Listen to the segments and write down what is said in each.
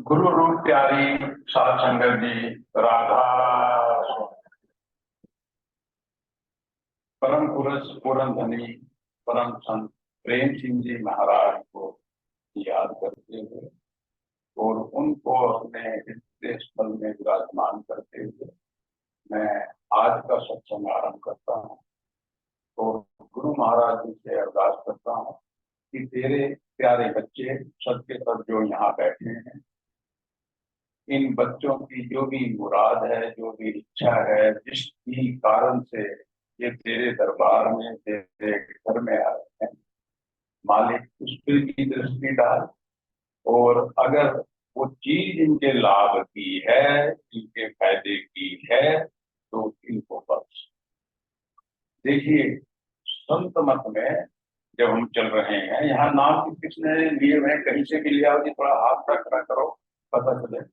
गुरु रूप प्यारी साध संगत जी, राधा परम पुरुष पूरन धनी परम संत प्रेम सिंह जी महाराज को याद करते हुए और उनको अपने हृदय स्थल में विराजमान करते हुए मैं आज का सत्संग आरंभ करता हूँ और गुरु महाराज जी से अरदास करता हूँ कि तेरे प्यारे बच्चे सबके सब जो यहाँ बैठे हैं, इन बच्चों की जो भी मुराद है, जो भी इच्छा है, जिस भी कारण से ये तेरे दरबार में, तेरे घर में आए हैं, मालिक उस पर भी दृष्टि डाल। और अगर वो चीज इनके लाभ की है, इनके फायदे की है, तो इनको बख्श। देखिए, संत मत में जब हम चल रहे हैं, यहाँ नाम किसने लिए हुए, कहीं से भी लिया हो जी, थोड़ा हाथ रखना करो, पता चले।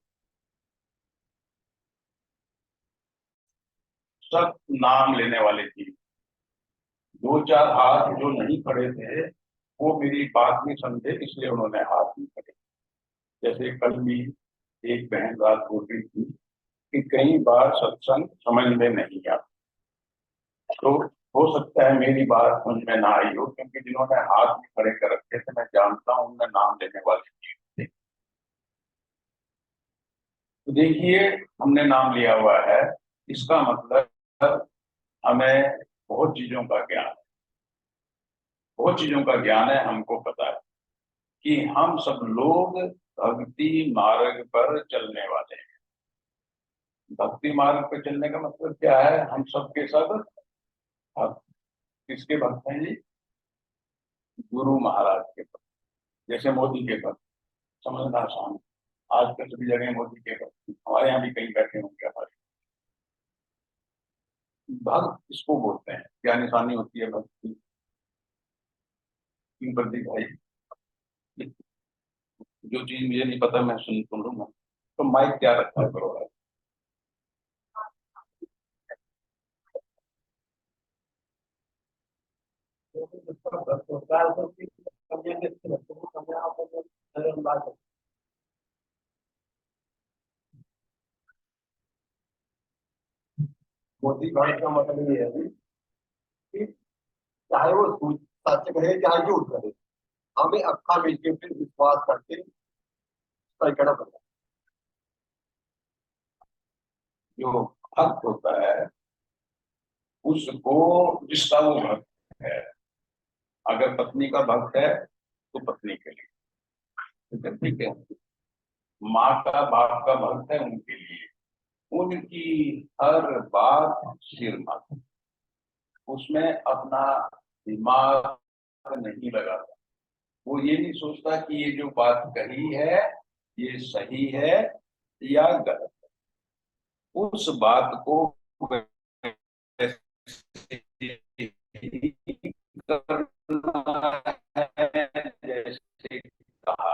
सब नाम लेने वाले थी। दो चार हाथ जो नहीं खड़े थे वो मेरी बात नहीं समझे, इसलिए उन्होंने हाथ नहीं खड़े। जैसे कल भी एक बहन रात बोल रही थी कि कई बार सत्संग समझ में नहीं आता, तो हो सकता है मेरी बात समझ में ना आई हो, क्योंकि जिन्होंने हाथ नहीं खड़े कर रखे थे मैं जानता हूं, उनमें नाम लेने वाले थे। तो देखिए, हमने नाम लिया हुआ है, इसका मतलब हमें बहुत चीजों का ज्ञान है, बहुत चीजों का ज्ञान है। हमको पता है कि हम सब लोग भक्ति मार्ग पर चलने वाले हैं। भक्ति मार्ग पर चलने का मतलब क्या है? हम सब के सब भक्त। किसके भक्त हैं जी? गुरु महाराज के भक्त। जैसे मोदी के भक्त, समझना आसान। आजकल सभी जगह मोदी के भक्त, हमारे यहाँ भी कहीं बैठे होंगे हमारे। भक्त किसको बोलते हैं? क्या निशानी होती है भक्त की? क्यों प्रदीप भाई, जो चीज मुझे नहीं पता मैं सुन लूंगा, तो माइक क्या रखा करो भाई। मोदी भाई का मतलब ये है कि चाहे वो सच कहे चाहे झूठ कहे, हमें अक्खा मिल के फिर विश्वास करके करना पड़ता है। जो भक्त होता है उसको, जिसका वो भक्त है, अगर पत्नी का भक्त है तो पत्नी के लिए, ठीक है। माँ का बाप का भक्त है उनके लिए, उनकी हर बात सिर माथा, उसमें अपना दिमाग नहीं लगाता। वो ये नहीं सोचता कि ये जो बात कही है ये सही है या गलत। उस बात को करना है जैसे कहा।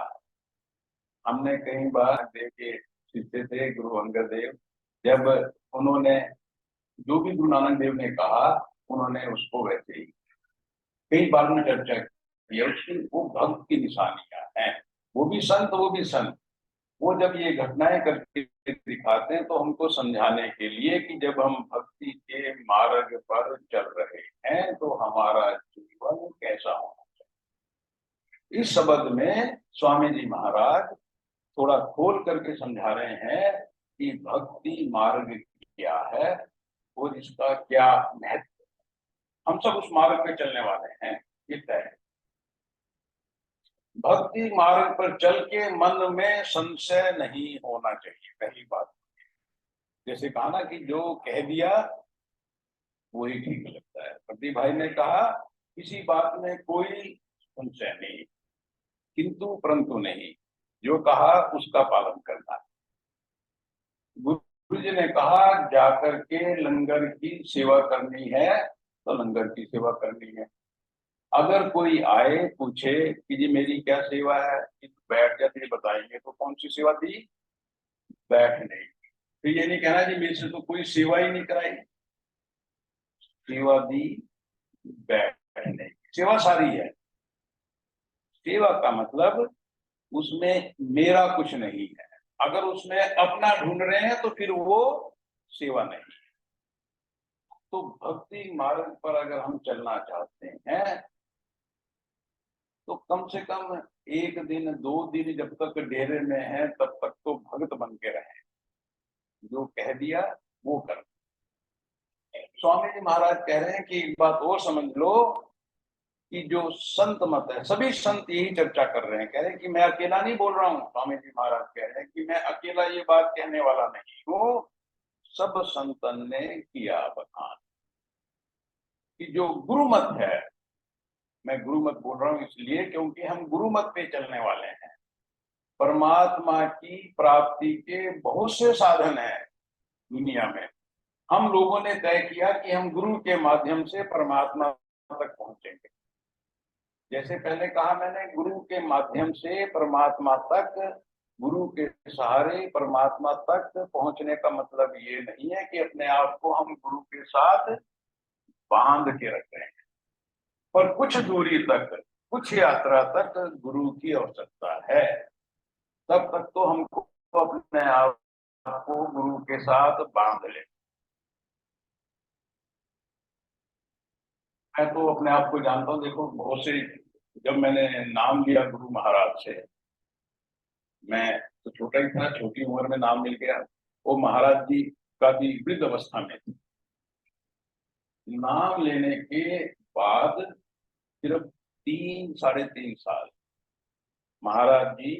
हमने कई बार देखे, शिष्य थे गुरु अंगद देव, जब उन्होंने जो भी गुरु नानक देव ने कहा उन्होंने उसको वैसे ही कई बार में चर्चा की है। उसकी वो भक्त की निशानियां हैं। वो भी संत, वो भी संत। वो जब ये घटनाएं करके दिखाते हैं तो हमको समझाने के लिए कि जब हम भक्ति के मार्ग पर चल रहे हैं तो हमारा जीवन कैसा होना चाहिए। इस शब्द में स्वामी जी महाराज थोड़ा खोल करके समझा रहे हैं कि भक्ति मार्ग क्या है और इसका क्या महत्व। हम सब उस मार्ग पे चलने वाले हैं, ये तय है। भक्ति मार्ग पर चल के मन में संशय नहीं होना चाहिए, पहली बात। जैसे कहा ना कि जो कह दिया वही ठीक लगता है। प्रदीप भाई ने कहा किसी बात में कोई संशय नहीं, किंतु परंतु नहीं, जो कहा उसका पालन करना। गुरु जी ने कहा जाकर के लंगर की सेवा करनी है तो लंगर की सेवा करनी है। अगर कोई आए पूछे कि जी मेरी क्या सेवा है, कि बैठ जाते बताएंगे, तो कौन सी सेवा दी? बैठने। तो ये नहीं कहना जी मेरे से तो कोई सेवा ही नहीं कराई, सेवा दी बैठने। सेवा सारी है। सेवा का मतलब उसमें मेरा कुछ नहीं है, अगर उसमें अपना ढूंढ रहे हैं तो फिर वो सेवा नहीं। तो भक्ति मार्ग पर अगर हम चलना चाहते हैं तो कम से कम एक दिन 2 दिन जब तक डेरे में है तब तक तो भक्त बन के रहे, जो कह दिया वो कर। स्वामी जी महाराज कह रहे हैं कि एक बात और समझ लो कि जो संत मत है, सभी संत यही चर्चा कर रहे हैं, कह रहे हैं कि मैं अकेला नहीं बोल रहा हूँ। स्वामी जी महाराज कह रहे हैं कि मैं अकेला ये बात कहने वाला नहीं हूँ, सब संतन ने किया बखान कि जो गुरु मत है, मैं गुरु मत बोल रहा हूँ इसलिए क्योंकि हम गुरु मत पे चलने वाले हैं। परमात्मा की प्राप्ति के बहुत से साधन हैं दुनिया में, हम लोगों ने तय किया कि हम गुरु के माध्यम से परमात्मा तक पहुंचेंगे। जैसे पहले कहा मैंने, गुरु के माध्यम से परमात्मा तक, गुरु के सहारे परमात्मा तक पहुंचने का मतलब ये नहीं है कि अपने आप को हम गुरु के साथ बांध के रख रहे हैं, पर कुछ दूरी तक, कुछ यात्रा तक गुरु की आवश्यकता है। तब तक तो हमको अपने आप को गुरु के साथ बांध ले। मैं तो अपने आप को जानता हूँ, देखो बहुत से, जब मैंने नाम लिया गुरु महाराज से, मैं तो छोटा ही था, छोटी उम्र में नाम मिल गया। वो महाराज जी काफी वृद्ध अवस्था में थे। नाम लेने के बाद सिर्फ 3-3.5 साल महाराज जी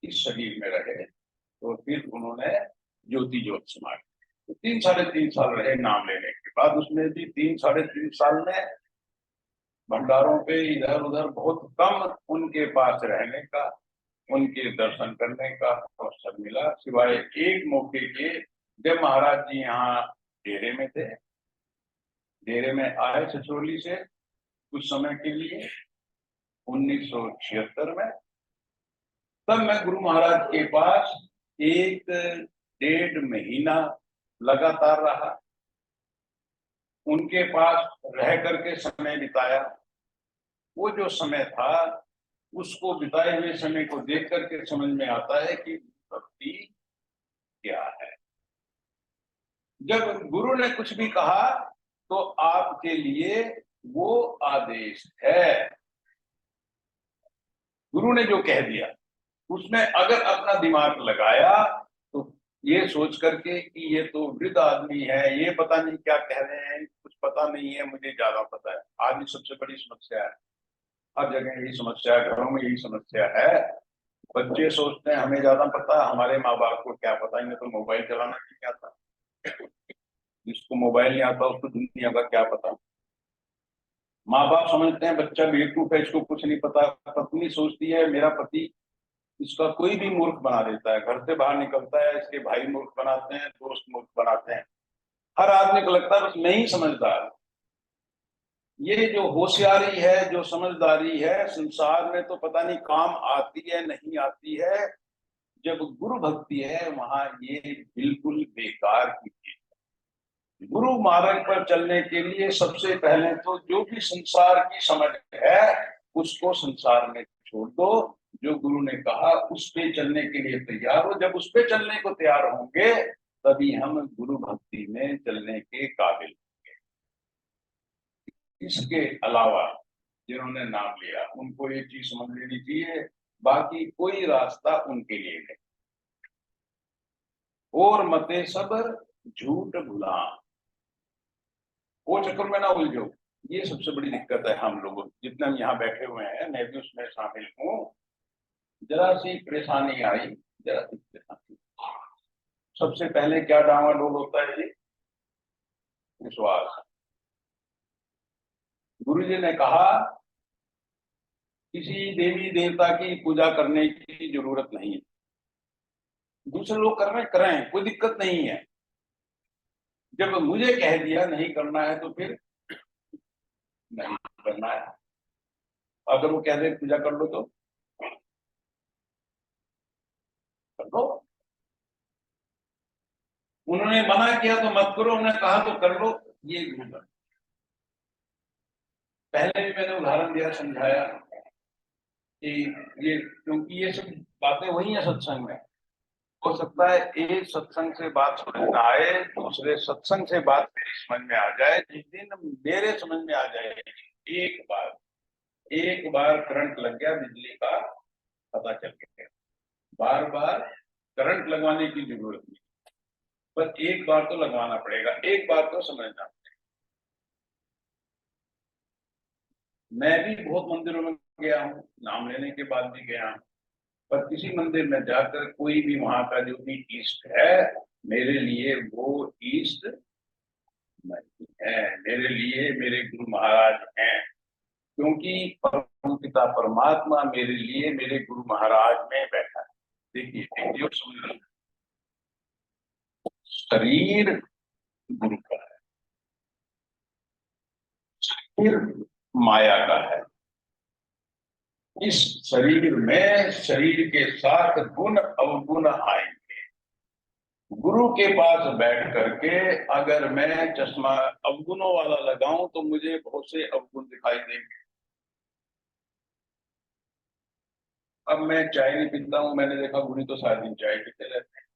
इस शरीर में रहे, तो फिर उन्होंने ज्योति ज्योत समाई। तो 3-3.5 साल रहे नाम लेने के बाद। उसमें भी 3-3.5 साल में भंडारों पे इधर उधर बहुत कम उनके पास रहने का, उनके दर्शन करने का अवसर मिला, सिवाय एक मौके के जब महाराज जी यहाँ डेरे में थे। डेरे में आए छछरौली से कुछ समय के लिए 1976 में। तब मैं गुरु महाराज के पास 1-1.5 महीना लगातार रहा, उनके पास रह करके समय बिताया। वो जो समय था, उसको बिताए हुए समय को देख करके समझ में आता है कि भक्ति क्या है। जब गुरु ने कुछ भी कहा तो आपके लिए वो आदेश है। गुरु ने जो कह दिया उसमें अगर अपना दिमाग लगाया तो ये सोच करके कि ये तो वृद्ध आदमी है, ये पता नहीं क्या कह रहे हैं, कुछ पता नहीं है, मुझे ज्यादा पता है। आज भी सबसे बड़ी समस्या है, हर जगह यही समस्या है, घरों में यही समस्या है। बच्चे सोचते हैं हमें ज्यादा पता, हमारे माँ बाप को क्या पता, इन्हें तो मोबाइल चलाना नहीं आता। जिसको मोबाइल नहीं आता उसको दुनिया का क्या पता। माँ बाप समझते हैं बच्चा बेवकूफ है, इसको कुछ नहीं पता। पत्नी सोचती है मेरा पति इसका कोई भी मूर्ख बना देता है, घर से बाहर निकलता है इसके भाई मूर्ख बनाते हैं, दोस्त मूर्ख बनाते हैं। हर आदमी को लगता है बस मैं ही समझदार। ये जो होशियारी है, जो समझदारी है, संसार में तो पता नहीं काम आती है नहीं आती है। जब गुरु भक्ति है वहां ये बिल्कुल बेकार की चीज। गुरु मार्ग पर चलने के लिए सबसे पहले तो जो भी संसार की समझ है उसको संसार में छोड़ दो। जो गुरु ने कहा उस पे चलने के लिए तैयार हो। जब उस पे चलने को तैयार होंगे तभी हम गुरु भक्ति में चलने के काबिल होंगे। इसके अलावा जिन्होंने नाम लिया उनको ये चीज समझ लेनी चाहिए, बाकी कोई रास्ता उनके लिए नहीं। और मते सबर झूठ भुला, वो चक्कर में ना उलझो। ये सबसे बड़ी दिक्कत है हम लोगों, जितने हम यहाँ बैठे हुए हैं, मैं भी उसमें शामिल हूँ। जरा सी परेशानी आई, जरा सी परेशानी, सबसे पहले क्या डामाडोल होता है जी? विश्वास। गुरु जी ने कहा किसी देवी देवता की पूजा करने की जरूरत नहीं है, दूसरे लोग कर रहे हैं करें, कोई दिक्कत नहीं है। जब मुझे कह दिया नहीं करना है तो फिर नहीं करना है। अगर वो कह दे पूजा कर लो तो कर लो। उन्होंने मना किया तो मत करो, उन्होंने कहा तो कर लो। ये गुरु। पहले भी मैंने उदाहरण दिया, समझाया कि ये, क्योंकि ये सब बातें वही है सत्संग में। हो सकता है एक सत्संग से बात समझ में आए, दूसरे सत्संग से बात मेरी समझ में आ जाए। जिस दिन मेरे समझ में आ जाएगी, एक बार करंट लग गया, बिजली का पता चल गया। बार बार करंट लगवाने की जरूरत नहीं, पर एक बार तो लगवाना पड़ेगा, एक बार तो समझना। मैं भी बहुत मंदिरों में गया हूँ, नाम लेने के बाद भी गया हूँ, पर किसी मंदिर में जाकर कोई भी वहां का जो भी ईष्ट है, मेरे लिए वो ईष्ट नहीं है। मेरे लिए मेरे गुरु महाराज हैं, क्योंकि परम पिता परमात्मा मेरे लिए मेरे गुरु महाराज में बैठा है। देखिए देखिए, समझ लो, शरीर गुरु का है, शरीर माया का है। इस शरीर में शरीर के साथ गुण अवगुण आएंगे। गुरु के पास बैठ करके अगर मैं चश्मा अवगुणों वाला लगाऊं तो मुझे बहुत से अवगुण दिखाई देंगे। अब मैं चाय नहीं पीता हूँ, मैंने देखा गुरु तो सारा दिन चाय पीते रहते हैं।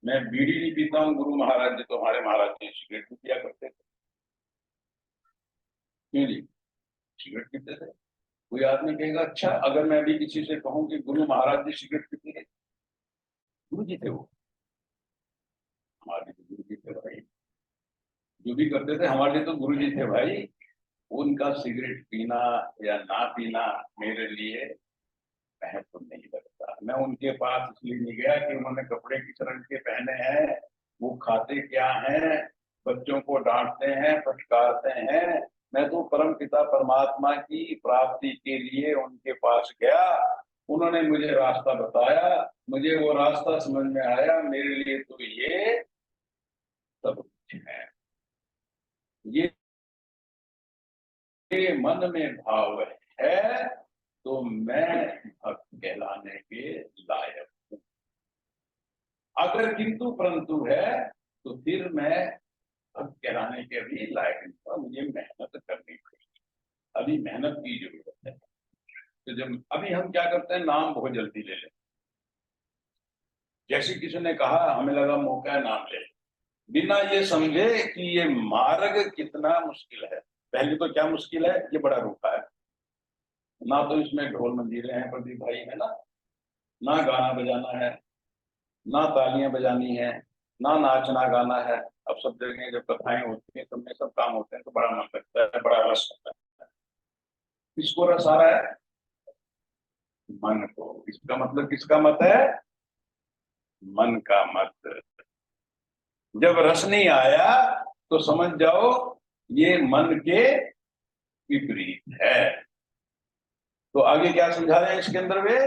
मैं बीड़ी नहीं पीता हूँ, गुरु महाराज जी तो हमारे महाराज जी सिगरेट भी पिया करते थे। क्यों जी? सिगरेट पीते थे। कोई आदमी कहेगा अच्छा, अगर मैं अभी किसी से कहूँ कि गुरु महाराज जी सिगरेट पीते थे, गुरु जी थे वो, हमारे तो गुरु जी थे भाई, जो भी करते थे हमारे लिए तो गुरु जी थे भाई। उनका सिगरेट पीना या ना पीना मेरे लिए महत्व नहीं लगता। मैं उनके पास इसलिए नहीं गया कि उन्होंने कपड़े किस रंग के पहने हैं, वो खाते क्या हैं, बच्चों को डांटते हैं, फटकारते हैं। मैं तो परम पिता परमात्मा की प्राप्ति के लिए उनके पास गया। उन्होंने मुझे रास्ता बताया, मुझे वो रास्ता समझ में आया। मेरे लिए तो ये सब कुछ है। ये मन में भाव है तो मैं भक्त कहलाने के लायक हूँ। अगर किंतु परंतु है तो फिर मैं भक्त कहलाने के भी लायक नहीं हूँ। मुझे मेहनत करनी पड़ेगी, अभी मेहनत की जरूरत है। तो जब अभी हम क्या करते हैं, नाम बहुत जल्दी ले लेते। जैसे किसी ने कहा, हमें लगा मौका है, नाम ले, बिना ये समझे कि ये मार्ग कितना मुश्किल है। पहले तो क्या मुश्किल है, ये बड़ा रूखा है ना, तो इसमें ढोल मंजीरे हैं प्रदीप भाई, है ना गाना बजाना है, ना तालियां बजानी है, ना नाचना गाना है। अब सब जगह जब कथाएं होती हैं, सब में सब काम होते हैं, तो बड़ा मन लगता है, बड़ा रस होता है। किसको रस आ रहा है? मन को। इसका मतलब किसका मत है? मन का मत। जब रस नहीं आया तो समझ जाओ ये मन के विपरीत है। तो आगे क्या समझा रहे हैं इसके अंदर वे?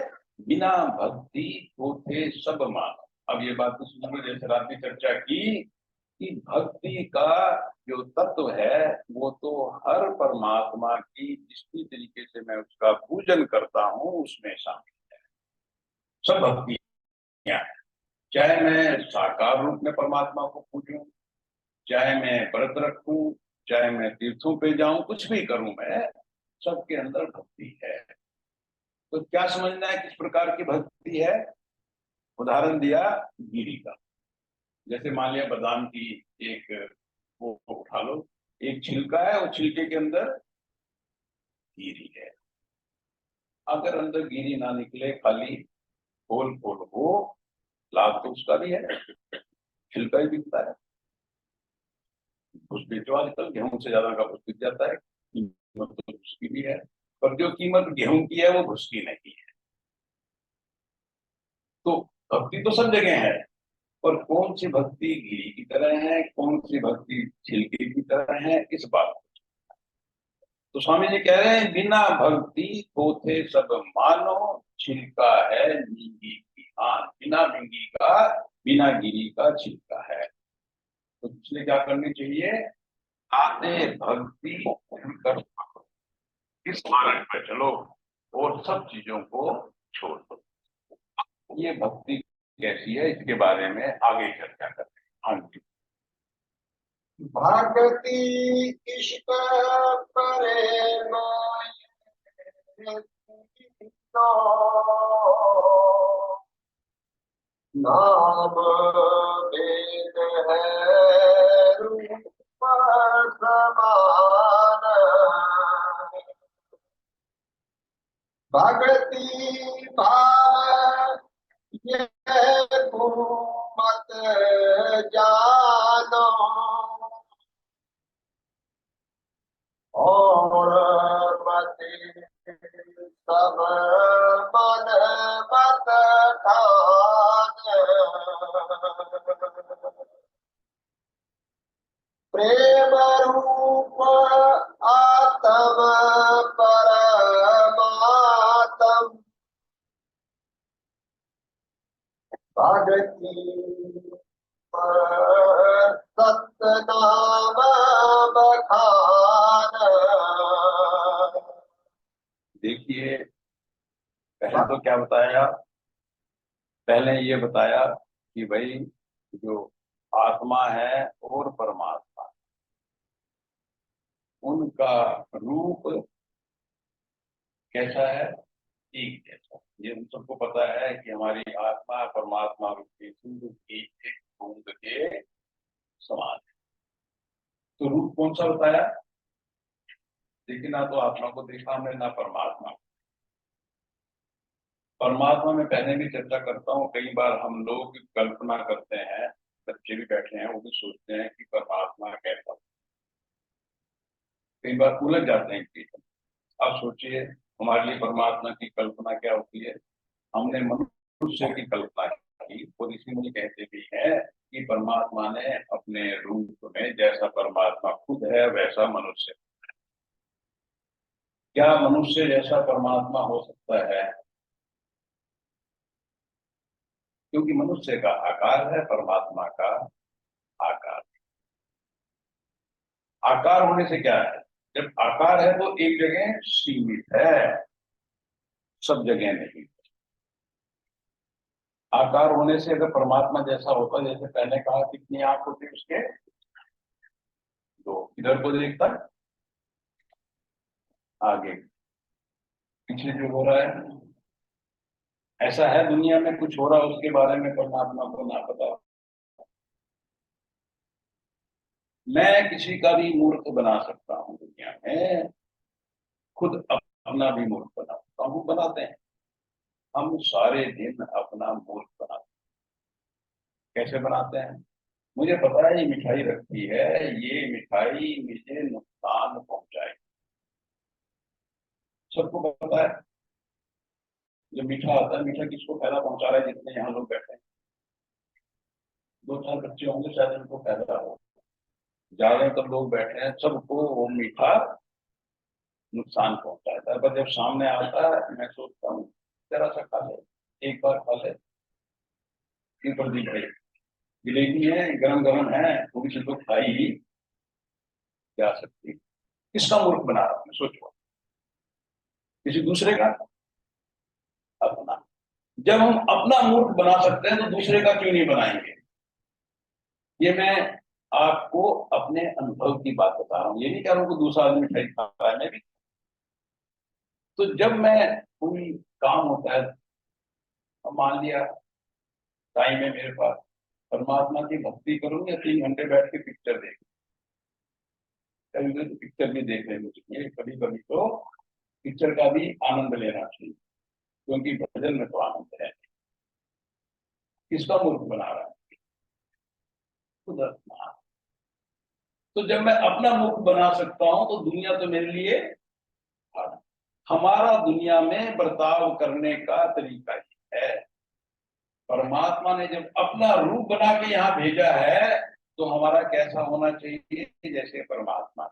बिना भक्ति होते सब मान। अब ये बात तो सुनिए, जैसे रात की चर्चा की कि भक्ति का जो तत्व है वो तो हर परमात्मा की जिस भी तरीके से मैं उसका पूजन करता हूँ उसमें शामिल है। सब भक्तियां हैं। चाहे मैं साकार रूप में परमात्मा को पूजूं, चाहे मैं व्रत रखूं, चाहे मैं तीर्थों पे जाऊं, कुछ भी करूं मैं, सबके अंदर भक्ति है। तो क्या समझना है किस प्रकार की भक्ति है? उदाहरण दिया गिरी का। जैसे मान लिया बादाम की एक वो उठा लो, एक छिलका है, वो छिलके के अंदर गिरी है। अगर अंदर गिरी ना निकले, खाली खोल खोल हो, लाभ तो उसका भी है, छिलका ही बिकता है। घुस बेचो, आजकल गेहूं से ज्यादा का घुस बिक जाता है, कीमत तो उसकी भी है, पर जो कीमत गेहूं की है वो घुस की नहीं है। तो भक्ति तो सब जगह है, और कौन सी भक्ति घी की तरह है, कौन सी भक्ति छिलके की तरह है, इस बात। तो स्वामी जी कह रहे हैं बिना भक्ति होते सब मानो, छिलका है नींगी की आन। बिना भिंगी का, बिना गिरी का छिलका है। तो इसलिए क्या करनी चाहिए? आते भक्ति कर इस मार्ग पे चलो और सब चीजों को छोड़ दो। ये भक्ति कैसी है, इसके बारे में आगे चर्चा करते हैं। हाँ जी। भक्ति इश्क करे नो नाम वेद है रूप समान, भक्ति भाव ये मत जानो, और मति सब मन मत ठान, प्रेम रूप आत्म परमात्म, भक्ति सतनाम बखान। देखिए, पहले तो क्या बताया, पहले ये बताया कि भाई जो आत्मा है और परमात्मा, उनका रूप कैसा है, एक जैसा। ये हम सबको पता है कि हमारी आत्मा परमात्मा रूप की सिंधु की एक बूंद के समान है। तो रूप कौन सा बताया? देखिए, ना तो आत्मा को देखा हमने, ना परमात्मा। परमात्मा में पहले भी चर्चा करता हूँ, कई बार हम लोग कल्पना करते हैं, बच्चे भी बैठे हैं वो भी सोचते हैं कि परमात्मा कैसा। कई बार उलझ जाते हैं कि आप सोचिए, हमारे लिए परमात्मा की कल्पना क्या होती है। हमने मनुष्य की कल्पना की, और इसी में कहते भी है कि परमात्मा ने अपने रूप में, जैसा परमात्मा खुद है वैसा मनुष्य। क्या मनुष्य जैसा परमात्मा हो सकता है? क्योंकि मनुष्य का आकार है, परमात्मा का आकार। आकार होने से क्या है, जब आकार है तो एक जगह सीमित है, सब जगह नहीं। आकार होने से अगर परमात्मा जैसा होता, जैसे पहले कहा कितनी आंख होती उसके, दो, इधर को देखता, आगे पीछे जो हो रहा है, ऐसा है दुनिया में कुछ हो रहा है उसके बारे में परमात्मा को ना पता। मैं किसी का भी मूर्ख बना सकता हूँ दुनिया में, खुद अपना भी मूर्ख बना सकता हूँ, बनाते हैं हम सारे दिन अपना मूर्ख बनाते हैं। कैसे बनाते हैं? मुझे पता है ये मिठाई रखी है, ये मिठाई मुझे नुकसान पहुंचाएगी, सबको पता है। जब मीठा आता है, मीठा किसको फायदा पहुंचा रहा है? जितने यहाँ लोग बैठे हैं, दो चार बच्चे होंगे शायद उनको फायदा हो, ज्यादातर लोग बैठे हैं सबको वो मीठा नुकसान पहुंचाता है। पर जब सामने आता है, मैं सोचता हूँ जरा सा खा ले, एक बार खा ले, क्यों प्रदीप भाई, जलेबी है, गरम गरम है, थोड़ी सी तो खाई ही जा सकती। किसका मूर्ख बना रहा हूं? सोचो, किसी दूसरे का? अपना। जब हम अपना मूर्ख बना सकते हैं तो दूसरे का क्यों नहीं बनाएंगे? ये मैं आपको अपने अनुभव की बात बता रहा हूँ, ये नहीं कह रहा हूँ कि दूसरा आदमी मिठाई खा रहा है, मैं भी। तो जब मैं कोई काम होता है, अब मान लिया टाइम है मेरे पास, परमात्मा की भक्ति करूं या 3 घंटे बैठ के पिक्चर देख, कभी कभी पिक्चर भी देख लेनी चाहिए, कभी कभी तो पिक्चर का भी आनंद लेना चाहिए, क्योंकि भजन में तो आनंद है। किसका मूर्ख बना रहा है? खुद अपना। तो जब मैं अपना मूर्ख बना सकता हूं तो दुनिया तो मेरे लिए हारा। हमारा दुनिया में बर्ताव करने का तरीका ही है। परमात्मा ने जब अपना रूप बना के यहाँ भेजा है, तो हमारा कैसा होना चाहिए? जैसे परमात्मा,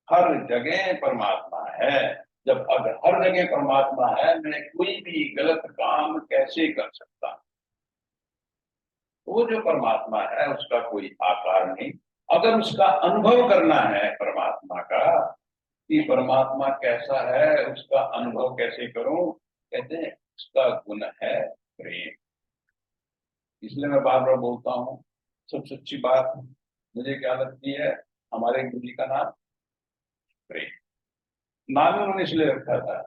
हर जगह परमात्मा है। जब अगर हर जगह परमात्मा है, मैं कोई भी गलत काम कैसे कर सकता? वो जो परमात्मा है उसका कोई आकार नहीं। अगर उसका अनुभव करना है परमात्मा का, कि परमात्मा कैसा है, उसका अनुभव कैसे करूं, कहते हैं उसका गुण है प्रेम। इसलिए मैं बार बार बोलता हूँ, सब सच्ची बात मुझे क्या लगती है, हमारे गुरु जी का नाम प्रेम। नाम ही उन्होंने इसलिए रखा था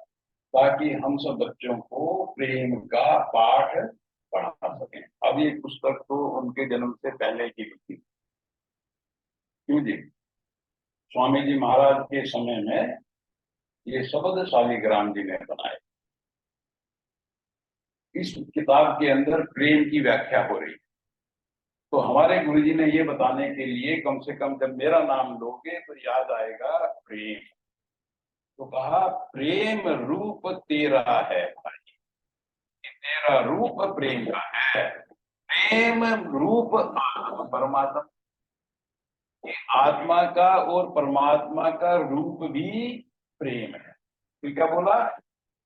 ताकि हम सब बच्चों को प्रेम का पाठ पढ़ा सकें। अब ये पुस्तक तो उनके जन्म से पहले की लिखी, क्यों जी, स्वामी जी महाराज के समय में ये शब्द शालिग्राम जी ने बनाए। इस किताब के अंदर प्रेम की व्याख्या हो रही है। तो हमारे गुरुजी ने ये बताने के लिए, कम से कम जब मेरा नाम लोगे तो याद आएगा प्रेम, तो कहा प्रेम रूप तेरा है भाई, तेरा रूप प्रेम का है। प्रेम रूप आत्मा परमात्मा, आत्मा का और परमात्मा का रूप भी प्रेम है। तो क्या बोला,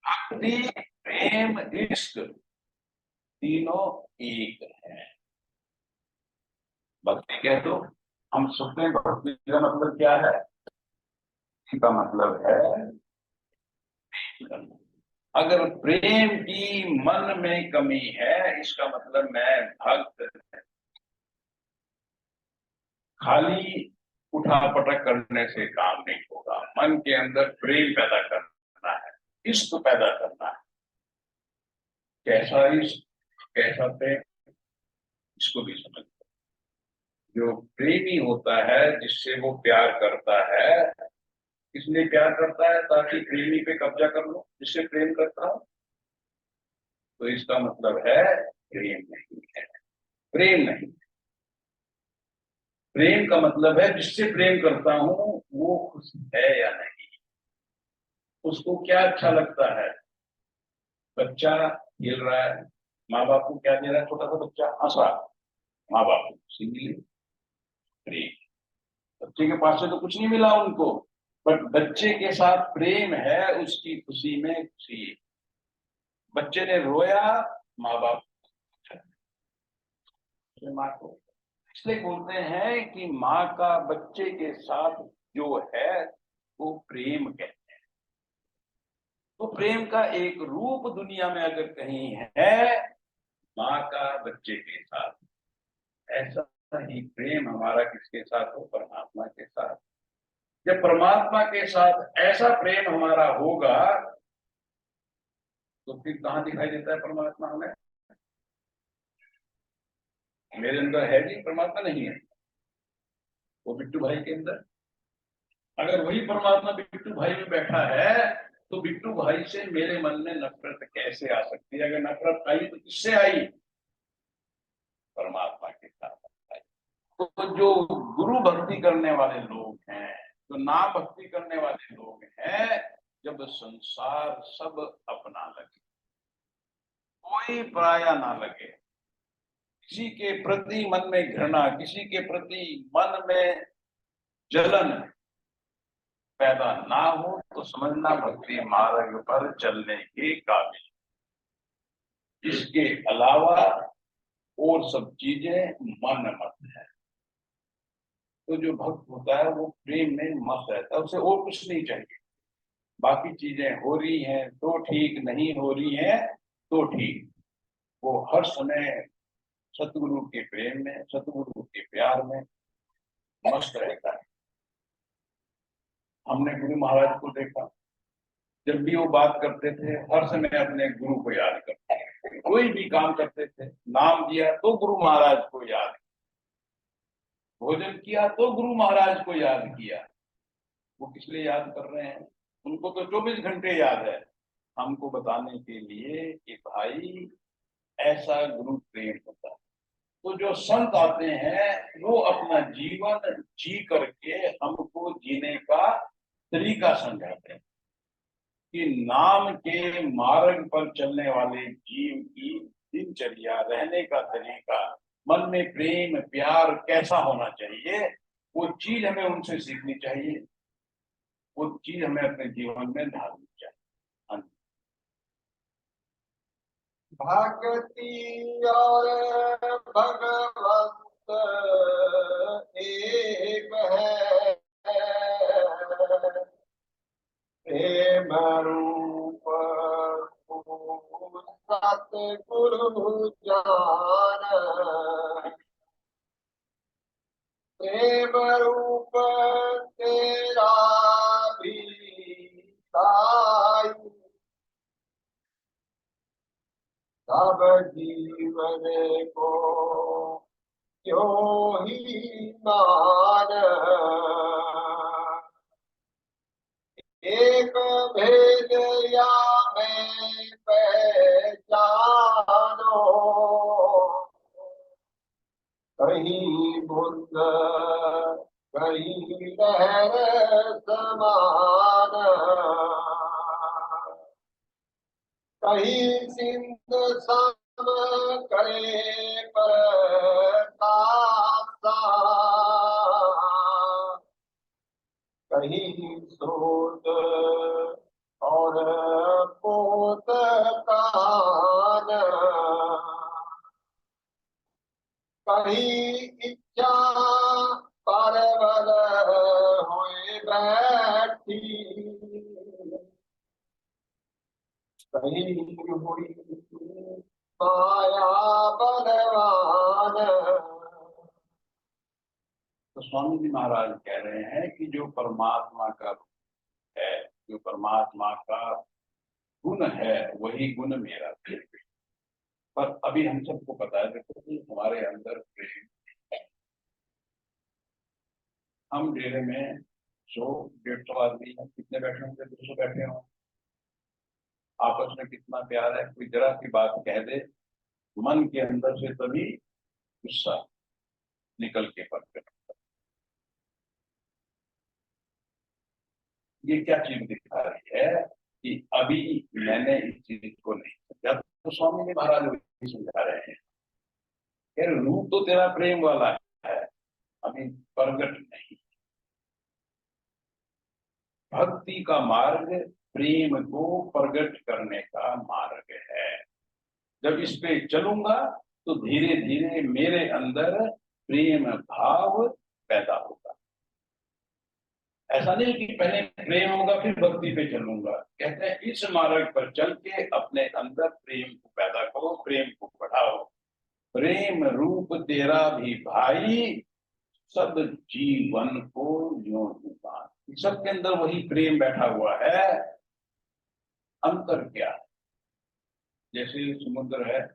भक्ति प्रेम इश्क तीनों एक है। भक्ति कह दो, हम सुनते हैं भक्ति का मतलब क्या है, इसका मतलब है प्रेम करना। अगर प्रेम की मन में कमी है, इसका मतलब मैं भक्त खाली उठा पटक करने से काम नहीं होगा। मन के अंदर प्रेम पैदा करना है, इश्क पैदा करना है। कैसा इश्क, कैसा प्रेम, इसको भी समझ। जो प्रेमी होता है, जिससे वो प्यार करता है, इसलिए प्यार करता है ताकि प्रेमी पे कब्जा कर लो, जिससे प्रेम करता हो, तो इसका मतलब है प्रेम नहीं है। प्रेम नहीं, प्रेम का मतलब है जिससे प्रेम करता हूं वो खुश है या नहीं, उसको क्या अच्छा लगता है। बच्चा खेल रहा है, माँ बाप को क्या दे रहा है, छोटा सा बच्चा हंस रहा, माँ बाप को सिंगली प्रेम। बच्चे के पास से तो कुछ नहीं मिला उनको, बट बच्चे के साथ प्रेम है, उसकी खुशी में खुशी है। बच्चे ने रोया, माँ बाप माँ को, इसलिए बोलते हैं कि माँ का बच्चे के साथ जो है वो प्रेम कहते हैं। तो प्रेम का एक रूप दुनिया में अगर कहीं है, माँ का बच्चे के साथ, ऐसा ही प्रेम हमारा किसके साथ हो, परमात्मा के साथ। जब परमात्मा के साथ ऐसा प्रेम हमारा होगा, तो फिर कहाँ दिखाई देता है परमात्मा हमें। मेरे अंदर है जी परमात्मा, नहीं है वो बिट्टू भाई के अंदर। अगर वही परमात्मा बिट्टू भाई में बैठा है, तो बिट्टू भाई से मेरे मन में नफरत कैसे आ सकती है। अगर नफरत आई तो किससे आई, परमात्मा के साथ आई। तो जो गुरु भक्ति करने वाले लोग हैं, जो नाम भक्ति करने वाले लोग हैं, जब संसार सब अपना लगे, कोई पराया ना लगे, किसी के प्रति मन में घृणा, किसी के प्रति मन में जलन पैदा ना हो, तो समझना भक्ति मार्ग पर चलने के काबिल। इसके अलावा और सब चीजें मन मत है। तो जो भक्त होता है वो प्रेम में मस्त रहता है, उसे और कुछ नहीं चाहिए। बाकी चीजें हो रही हैं तो ठीक, नहीं हो रही हैं तो ठीक, वो हर समय सतगुरु के प्रेम में, सतगुरु के प्यार में मस्त रहता है। हमने गुरु महाराज को देखा, जब भी वो बात करते थे हर समय अपने गुरु को याद करते थे। कोई भी काम करते थे, नाम दिया तो गुरु महाराज को याद, भोजन किया तो गुरु महाराज को याद किया। वो किस लिए याद कर रहे हैं, उनको तो 24 घंटे याद है, हमको बताने के लिए कि भाई ऐसा गुरु प्रेम होता है। तो जो संत आते हैं वो अपना जीवन जी करके हमको जीने का तरीका समझाते हैं कि नाम के मार्ग पर चलने वाले जीव की दिनचर्या, रहने का तरीका, मन में प्रेम प्यार कैसा होना चाहिए, वो चीज हमें उनसे सीखनी चाहिए, वो चीज हमें अपने जीवन में ढालनी चाहिए। हाँ, भक्ति और भगवंत एक है, प्रेम रूप सतगुरु जान, प्रेम रूप तेरा भी साई, जीवन को यो ही मान, एक भेद या मैं पहचानो, कहीं बुद्ध कहीं लहर समान, कहीं सिंध सम करे प्रकाशा, कहीं सोत और पोत कान, कहीं इच्छा परवल होए बैठी, कहीं हुई माया बलवान। तो स्वामी जी महाराज कह रहे हैं कि जो परमात्मा का रूप है, जो परमात्मा का गुण है, वही गुण मेरा है। पर अभी हम सबको पता है देखो कि हमारे अंदर प्रेम, हम डेरे में 100-150 आदमी हैं, कितने बैठे होंगे? 200 बैठे हों। आपस में कितना प्यार है, कोई जरा सी बात कह दे, मन के अंदर से तभी गुस्सा निकल के पड़ता। ये क्या चीज दिखा रही है कि अभी मैंने इस चीज को नहीं समझा। तो स्वामी जी महाराज वही समझा रहे हैं कि रूप तो तेरा प्रेम वाला है, अभी प्रगट नहीं। भक्ति का मार्ग प्रेम को प्रगट करने का मार्ग है। जब इस पे चलूंगा तो धीरे धीरे मेरे अंदर प्रेम भाव पैदा होगा। ऐसा नहीं कि पहले प्रेम होगा फिर भक्ति पे चलूंगा। कहते हैं इस मार्ग पर चल के अपने अंदर प्रेम को पैदा करो, प्रेम को बढ़ाओ। प्रेम रूप तेरा भी भाई, सब जीवन को यूं ही मान। सबके अंदर वही प्रेम बैठा हुआ है। अंतर क्या है? जैसे समुद्र है,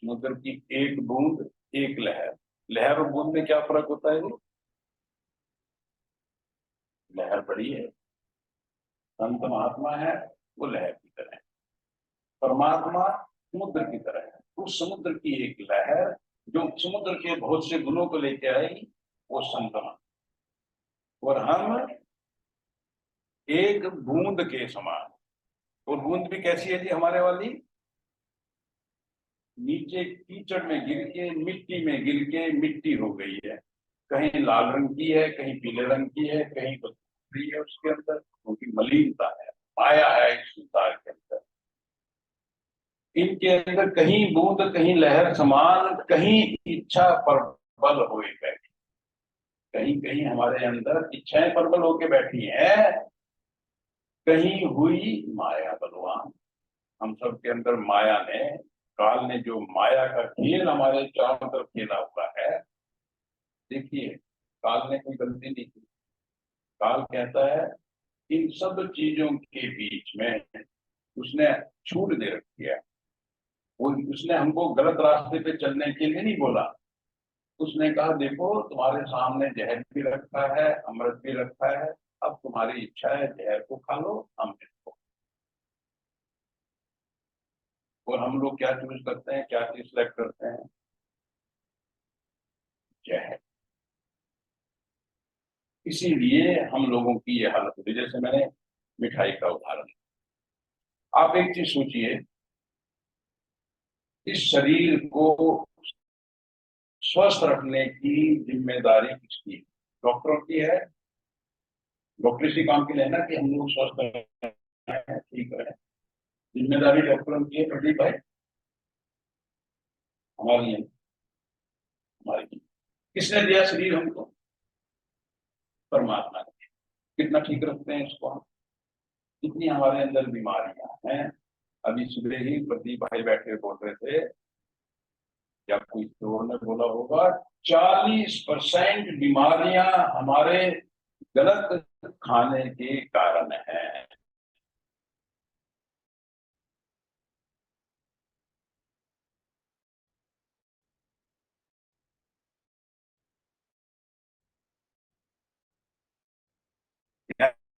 समुद्र की एक बूंद एक लहर, लहर और बूंद में क्या फर्क होता है? लहर बड़ी है, संत महात्मा है, वो लहर की तरह है। परमात्मा समुद्र की तरह है। उस समुद्र की एक लहर जो समुद्र के बहुत से गुणों को लेके आई, वो संत महात्मा। और हम एक बूंद के समान। और बूंद भी कैसी है जी हमारे वाली? नीचे कीचड़ में गिर के, मिट्टी में गिर के मिट्टी हो गई है। कहीं लाल रंग की है, कहीं पीले रंग की है, कहीं बदली है उसके अंदर, क्योंकि मलिनता है, माया है इस संसार के अंदर। इनके अंदर कहीं बूंद कहीं लहर समान, कहीं इच्छा प्रबल हुए बैठी। कहीं कहीं हमारे अंदर इच्छाएं प्रबल होके बैठी हैं, कहीं हुई माया बलवान। हम सब के अंदर माया ने, काल ने जो माया का खेल हमारे चारों तरफ खेला हुआ है। देखिए, काल ने कोई गलती नहीं की। काल कहता है इन सब चीजों के बीच में उसने छूट दे रखी है। वो उसने हमको गलत रास्ते पे चलने के लिए नहीं बोला। उसने कहा देखो तुम्हारे सामने जहर भी रखा है, अमृत भी रखा है, अब तुम्हारी इच्छा है जहर को खा लो, अमृत को। और हम लोग क्या चूज करते हैं, क्या चीज सिलेक्ट करते हैं? जहर। इसीलिए हम लोगों की ये हालत होती है। जैसे मैंने मिठाई का उदाहरण, आप एक चीज सोचिए, इस शरीर को स्वस्थ रखने की जिम्मेदारी किसकी? डॉक्टरों की है। डॉक्टर इसी काम के लिए है ना कि हम लोग स्वस्थ रहें, ठीक रहे। जिम्मेदारी डॉक्टरों की है प्रदीप भाई, हमारी है, हमारी। किसने दिया शरीर हमको? परमात्मा ने। कितना ठीक रखते हैं इसको हम? कितनी हमारे अंदर बीमारियां हैं। अभी सुबह ही प्रदीप भाई बैठे बोल रहे थे, या कोई और ने बोला होगा, 40% बीमारियां हमारे गलत खाने के कारण है।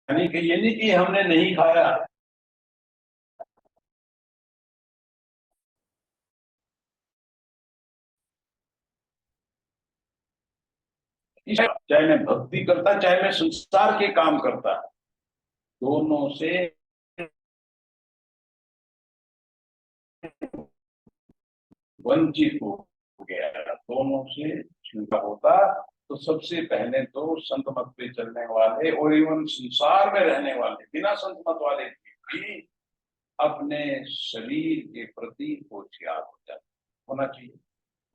यानी कि ये नहीं कि हमने नहीं खाया, चाहे मैं भक्ति करता चाहे मैं संसार के काम करता, दोनों से वंचित हो गया, दोनों से छूटा होता। तो सबसे पहले तो संत मत पे चलने वाले और एवं संसार में रहने वाले बिना संत मत वाले भी अपने शरीर के प्रति होशियार हो जाते होना चाहिए।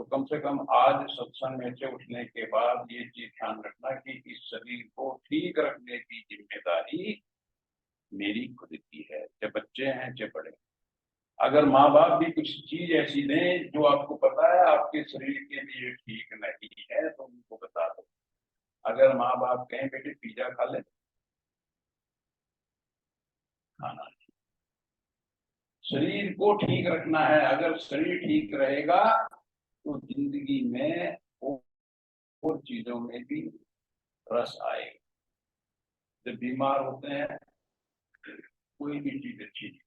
तो कम से कम आज सत्संग में से उठने के बाद ये चीज ध्यान रखना कि इस शरीर को ठीक रखने की जिम्मेदारी मेरी खुद की है, चाहे बच्चे हैं चाहे बड़े। अगर माँ बाप भी कुछ चीज ऐसी दें जो आपको पता है आपके शरीर के लिए ठीक नहीं है तो उनको बता दो। अगर माँ बाप कहें बेटे पिज्जा खा ले, खाना नहीं। शरीर को ठीक रखना है, अगर शरीर ठीक रहेगा तो जिंदगी में और चीजों में भी रस आएगा। जब बीमार होते हैं कोई भी चीज अच्छी नहीं,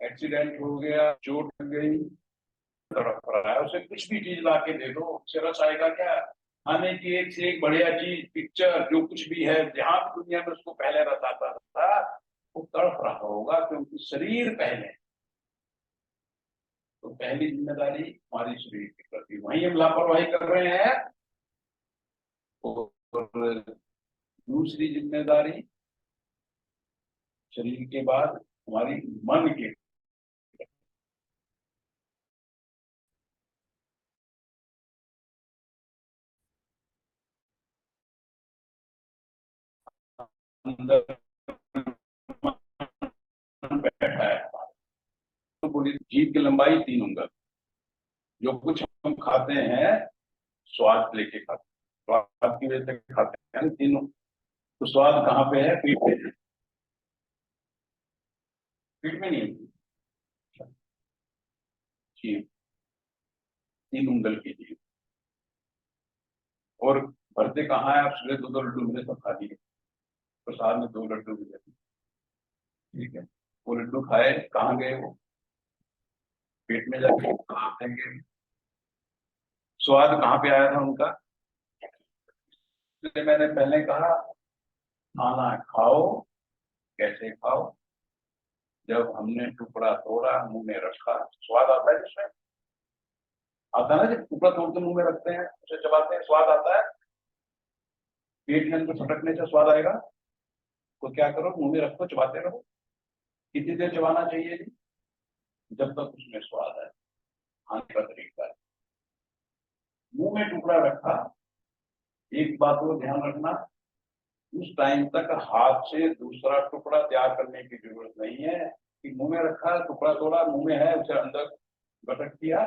एक्सीडेंट हो गया, चोट लग गई, तड़प रहा है, उसे कुछ भी चीज ला के दे दो, उससे रस आएगा क्या? खाने की एक से एक बढ़िया चीज, पिक्चर, जो कुछ भी है, जहां भी दुनिया में उसको पहले रस आता था वो तड़प रहा होगा क्योंकि शरीर पहले। तो पहली जिम्मेदारी हमारी शरीर के प्रति, वहीं हम लापरवाही कर रहे हैं। और दूसरी जिम्मेदारी शरीर के बाद हमारी मन के अंदर मन बैठा है। तो बोली जीभ की लंबाई 3 उंगल, जो कुछ हम खाते हैं स्वाद लेके खाते हैं, स्वाद की वजह से खाते हैं तीनों। तो स्वाद कहाँ पे है? पीठ पे है। पीठ में नहीं है जीभ, 3 उंगल की जीभ। और भरते कहाँ है? आप सुबह 2-2 लड्डू मिले तो खा लिए, प्रसाद में 2 लड्डू मिले, ठीक है, वो लड्डू खाए, कहाँ गए वो? पेट में जाके कहाँ देंगे? स्वाद कहाँ पे आया था उनका? इसलिए मैंने पहले कहा खाना खाओ, कैसे खाओ? जब हमने टुकड़ा तोड़ा मुंह में रखा, स्वाद आता है जिसमें, आता है ना, जब टुकड़ा तोड़ के मुंह में रखते हैं उसे चबाते हैं स्वाद आता है। पेट में अंदर फटकने से स्वाद आएगा। तो क्या करो, मुंह में रखो, चबाते रहो। कितनी देर चबाना चाहिए जी? जब तक उसमें स्वाद आए। खाने का तरीका है, मुंह में टुकड़ा रखा, एक बात को ध्यान रखना, उस टाइम तक हाथ से दूसरा टुकड़ा तैयार करने की जरूरत नहीं है कि मुंह में रखा, टुकड़ा तोड़ा, मुंह में है, उसे अंदर गटक किया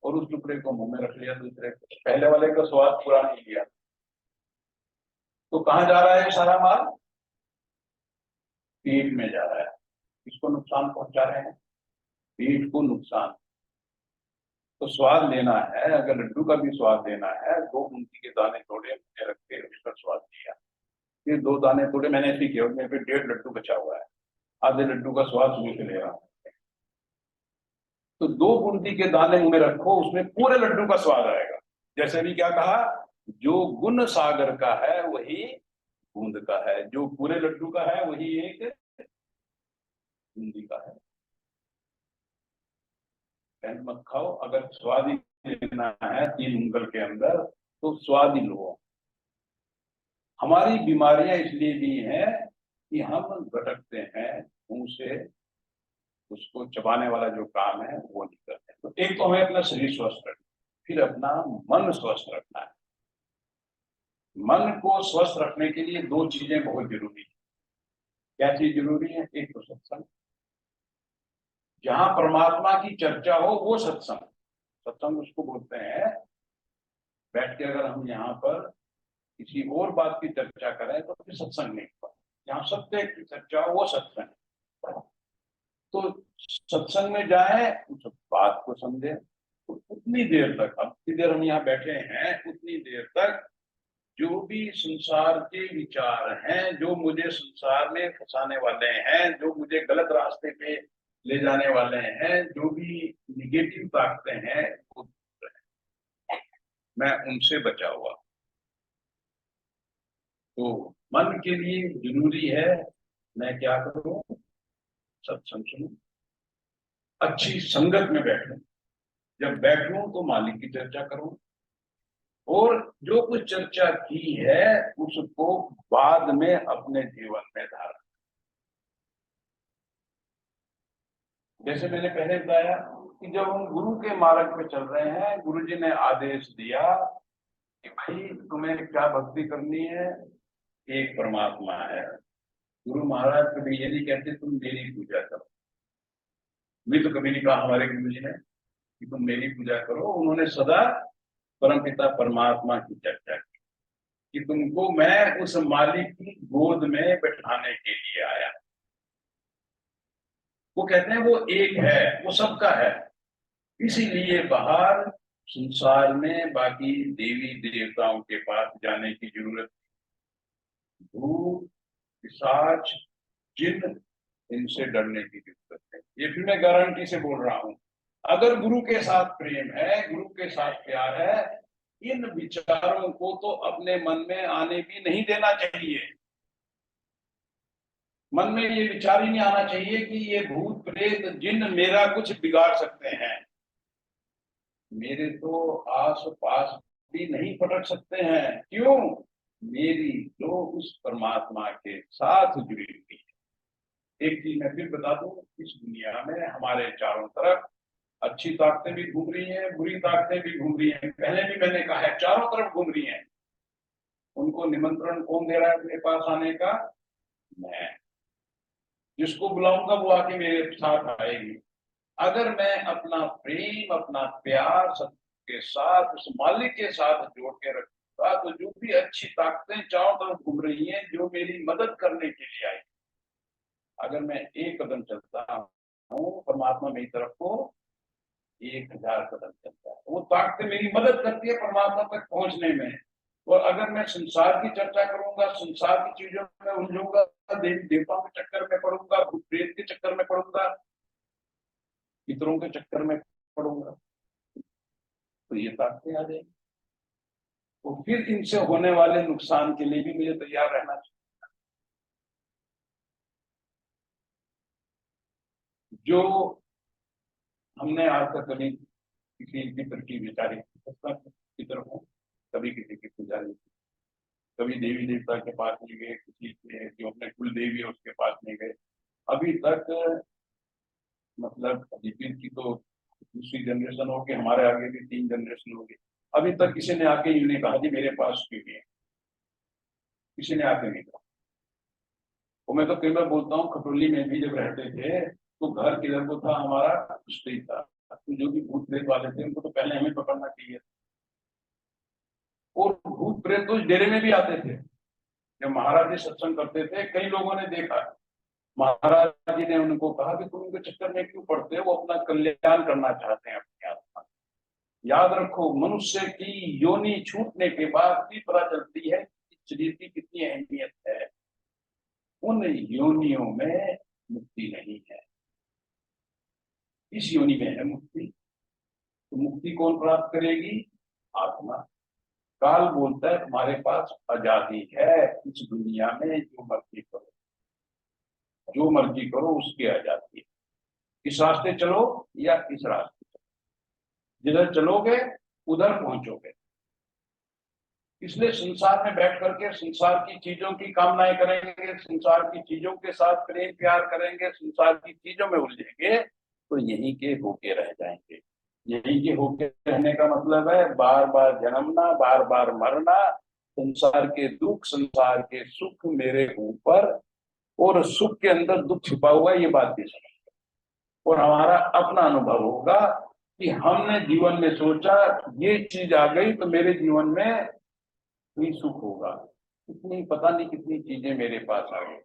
और उस टुकड़े को मुंह में रख लिया, दूसरे पहले वाले का स्वाद पूरा नहीं लिया। तो कहाँ जा रहा है सारा माल? पेट में जा रहा है। किसको नुकसान पहुंचा रहे हैं? पेट को नुकसान। तो स्वाद लेना है, अगर लड्डू का भी स्वाद लेना है, 2 बूंदी के दाने तोड़े, रख के उसका स्वाद लिया, फिर 2 दाने तोड़े, मैंने ऐसे किया, उसमें फिर 1.5 लड्डू बचा हुआ है, आधे लड्डू का स्वाद शुरू से ले रहा हूं। तो 2 बूंदी के दाने मुंह में रखो, उसमें पूरे लड्डू का स्वाद आएगा। जैसे भी क्या कहा, जो गुण सागर का है वही बूंद का है, जो पूरे लड्डू का है वही एक बूंदी का है। पहले मत खाओ, अगर स्वाद ही लेना है 3 उंगल के अंदर तो स्वाद ही लो। हमारी बीमारियां इसलिए भी हैं कि हम भटकते हैं मुंह से, उसको चबाने वाला जो काम है वो नहीं करते। तो एक तो हमें अपना शरीर स्वस्थ रखना, फिर अपना मन स्वस्थ रखना है। मन को स्वस्थ रखने के लिए 2 चीजें बहुत जरूरी है। क्या चीज जरूरी है? एक तो सत्संग, जहां परमात्मा की चर्चा हो वो सत्संग। सत्संग उसको बोलते हैं, बैठ के अगर हम यहाँ पर किसी और बात की चर्चा करें तो फिर सत्संग नहीं हुआ। जहाँ सत्य की चर्चा हो वो सत्संग। तो सत्संग में जाए, उस बात को समझे, तो उतनी देर तक, अब जितनी देर हम यहाँ बैठे हैं उतनी देर तक जो भी संसार के विचार हैं, जो मुझे संसार में फंसाने वाले हैं, जो मुझे गलत रास्ते पे ले जाने वाले हैं, जो भी निगेटिव ताकतें हैं, वो मैं उनसे बचा हुआ। तो मन के लिए जरूरी है मैं क्या करूं, सत्संग सुनूं, अच्छी संगत में बैठूं, जब बैठूं तो मालिक की चर्चा करूं, और जो कुछ चर्चा की है उसको बाद में अपने जीवन में धारण। जैसे मैंने पहले बताया कि जब हम गुरु के मार्ग पे चल रहे हैं, गुरु जी ने आदेश दिया कि भाई तुम्हें क्या भक्ति करनी है, एक परमात्मा है। गुरु महाराज कभी ये नहीं कहते तुम मेरी पूजा करो, भी तो कभी नहीं कहा हमारे गुरु जी ने कि तुम मेरी पूजा करो। उन्होंने सदा परमपिता परमात्मा की चर्चा की कि तुमको मैं उस मालिक की गोद में बैठाने के लिए आया। वो कहते हैं वो एक है, वो सबका है, इसीलिए बाहर संसार में बाकी देवी देवताओं के पास जाने की जरूरत, भूत पिशाच जिन, इनसे डरने की जरूरत है। ये फिर मैं गारंटी से बोल रहा हूं, अगर गुरु के साथ प्रेम है, गुरु के साथ प्यार है, इन विचारों को तो अपने मन में आने भी नहीं देना चाहिए। मन में ये विचार ही नहीं आना चाहिए कि ये भूत प्रेत जिन मेरा कुछ बिगाड़ सकते हैं। मेरे तो आस पास भी नहीं पटक सकते हैं। क्यों? मेरी तो उस परमात्मा के साथ जुड़ी हुई है। एक चीज मैं फिर बता दूं, इस दुनिया में हमारे चारों तरफ अच्छी ताकतें भी घूम रही हैं, बुरी ताकतें भी घूम रही हैं। पहले भी मैंने कहा है, चारों तरफ घूम रही हैं। उनको निमंत्रण कौन दे रहा है अपने पास आने का? मैं। जिसको बुलाऊंगा वो आके मेरे साथ आएगी। अगर मैं अपना प्रेम, अपना प्यार सबके साथ उस मालिक के साथ जोड़ के रखूंगा, तो जो भी अच्छी ताकतें चारों तरफ घूम रही हैं, जो मेरी मदद करने के लिए आई, अगर मैं एक कदम चलता हूँ, परमात्मा मेरी तरफ को 1000 कदम चलता है। वो ताकतें मेरी मदद करती है परमात्मा तक पहुंचने में। और अगर मैं संसार की चर्चा करूंगा, संसार की चीजों में उलझूंगा, देवी देवताओं के चक्कर में पड़ूंगा, भूत प्रेत के चक्कर में पड़ूंगा, पितरों के चक्कर में पड़ूंगा, तो ये ताकतें आ जाएंगी। तो फिर इनसे होने वाले नुकसान के लिए भी मुझे तैयार रहना चाहिए। जो हमने आज तक कभी किसी पितर की विचारी पितर हो, कभी किसी की पूजा नहीं की, कभी देवी देवता के पास नहीं गए, किसी के जो अपने कुल देवी है उसके पास नहीं गए अभी तक। मतलब दीपिन की तो दूसरी जनरेशन होगी, हमारे आगे भी 3 जनरेशन होगी, अभी तक किसी ने आके यूं नहीं कहा कि मेरे पास क्यों नहीं है। किसी ने आके नहीं कहा। वो मैं तो कई बार बोलता हूँ, खटोली में भी जब रहते थे तो घर किधर को था, हमारा स्त्री था। तो जो भी भूत प्रेत वाले थे उनको तो पहले हमें पकड़ना चाहिए। और भूत प्रेत तो डेरे में भी आते थे। जब महाराज जी सत्संग करते थे, कई लोगों ने देखा, महाराज जी ने उनको कहा कि तुम उनके चक्कर में क्यों पड़ते हो, वो अपना कल्याण करना चाहते हैं अपनी आत्मा। याद रखो, मनुष्य की योनि छूटने के बाद भी पता चलती है कि शरीर की कितनी अहमियत है। उन योनियों में मुक्ति नहीं है, इस योनि में है मुक्ति। तो मुक्ति कौन प्राप्त करेगी? आत्मा। काल बोलता है तुम्हारे पास आजादी है इस दुनिया में, जो मर्जी करो, जो मर्जी करो उसकी आजादी है। इस रास्ते चलो या इस रास्ते चलो, जिधर चलोगे उधर पहुंचोगे। इसलिए संसार में बैठ करके संसार की चीजों की कामनाएं करेंगे, संसार की चीजों के साथ प्रेम प्यार करेंगे, संसार की चीजों में उलझेंगे, तो यहीं के होके रह जाएंगे। यहीं के होके रहने का मतलब है बार बार जन्मना, बार बार मरना, संसार के दुख, संसार के सुख मेरे ऊपर, और सुख के अंदर दुख छिपा हुआ है, ये बात भी समझ। और हमारा अपना अनुभव होगा कि हमने जीवन में सोचा ये चीज आ गई तो मेरे जीवन में ही सुख होगा। इतनी पता नहीं कितनी चीजें मेरे पास आ गई।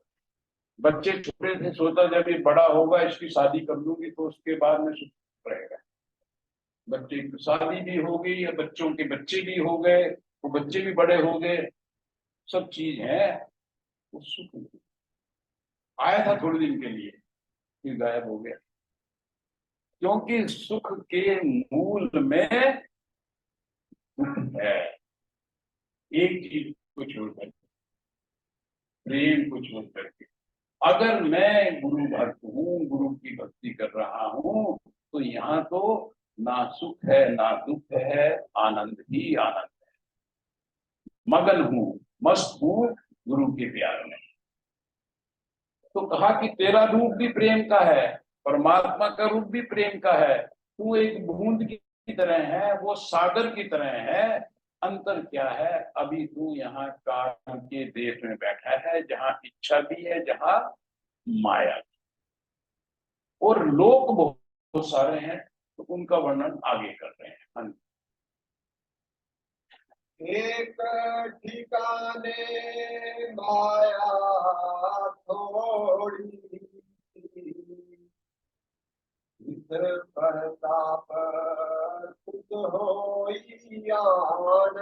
बच्चे छोटे थे, सोचा जब ये बड़ा होगा इसकी शादी कर दूंगी तो उसके बाद में सुख रहेगा। बच्चे की शादी भी हो गई, या बच्चों के बच्चे भी हो गए, वो बच्चे भी बड़े हो गए, सब चीज है, वो सुख नहीं। आया था थोड़े दिन के लिए, फिर गायब हो गया, क्योंकि सुख के मूल में दुख है। एक चीज को छोड़ करके, प्रेम को छोड़ करके, अगर मैं गुरु भक्त हूँ, गुरु की भक्ति कर रहा हूँ, तो यहाँ तो ना सुख है ना दुख है, आनंद ही आनंद है। मगन हूँ, मस्त हूँ गुरु के प्यार में। तो कहा कि तेरा रूप भी प्रेम का है, परमात्मा का रूप भी प्रेम का है। तू एक बूंद की तरह है, वो सागर की तरह है। अंतर क्या है? अभी तू यहाँ काल के देश में बैठा है, जहाँ इच्छा भी है, जहाँ माया भी। और लोग बहुत सारे हैं, तो उनका वर्णन आगे कर रहे हैं। एक ठिकाने माया थोड़ी, इस प्रताप खुद होई आन।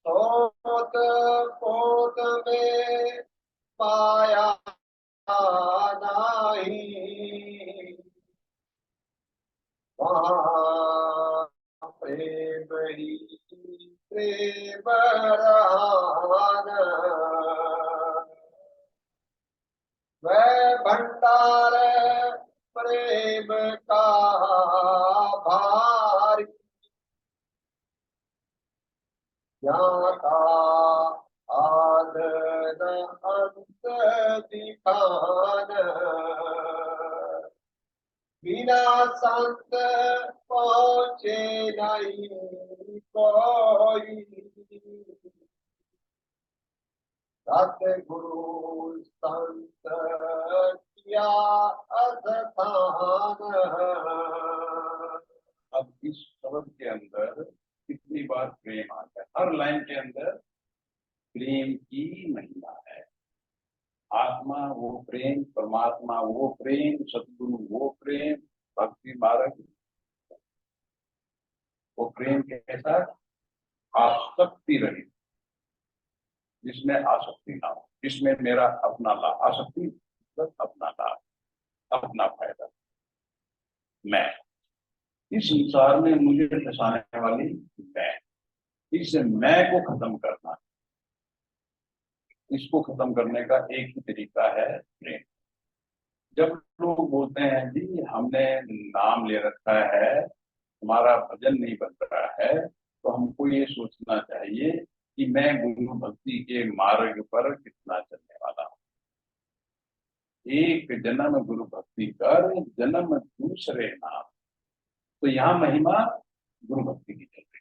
सोत पोत में पाया नाही, वहाँ प्रेम ही प्रेम रहान। वह भंडार प्रेम का भारी, ज्ञाता आद न अंत दिखान। बिना संत पहुँचे नहीं कोई, सतगुरु संत किया अस्थान। अब इस शब्द के अंदर कितनी बार प्रेम आता है? हर लाइन के अंदर प्रेम की महिमा है। आत्मा वो प्रेम, परमात्मा वो प्रेम, सतगुरु वो प्रेम, भक्ति मार्ग वो प्रेम कैसा? आसक्ति रहित, जिसमें आसक्ति ना हो, जिसमें मेरा अपना लाभ, आसक्ति मतलब अपना लाभ, अपना फायदा, मैं, इस संसार में मुझे फंसाने वाली मैं, इस मैं को खत्म करना। इसको खत्म करने का एक ही तरीका है प्रेम। जब लोग बोलते हैं जी हमने नाम ले रखा है, हमारा भजन नहीं बन रहा है, तो हमको ये सोचना चाहिए कि मैं गुरु भक्ति के मार्ग पर कितना चलने वाला हूँ। एक जन्म गुरु भक्ति कर, जन्म दूसरे नाम। तो यहाँ महिमा गुरु भक्ति की चल रही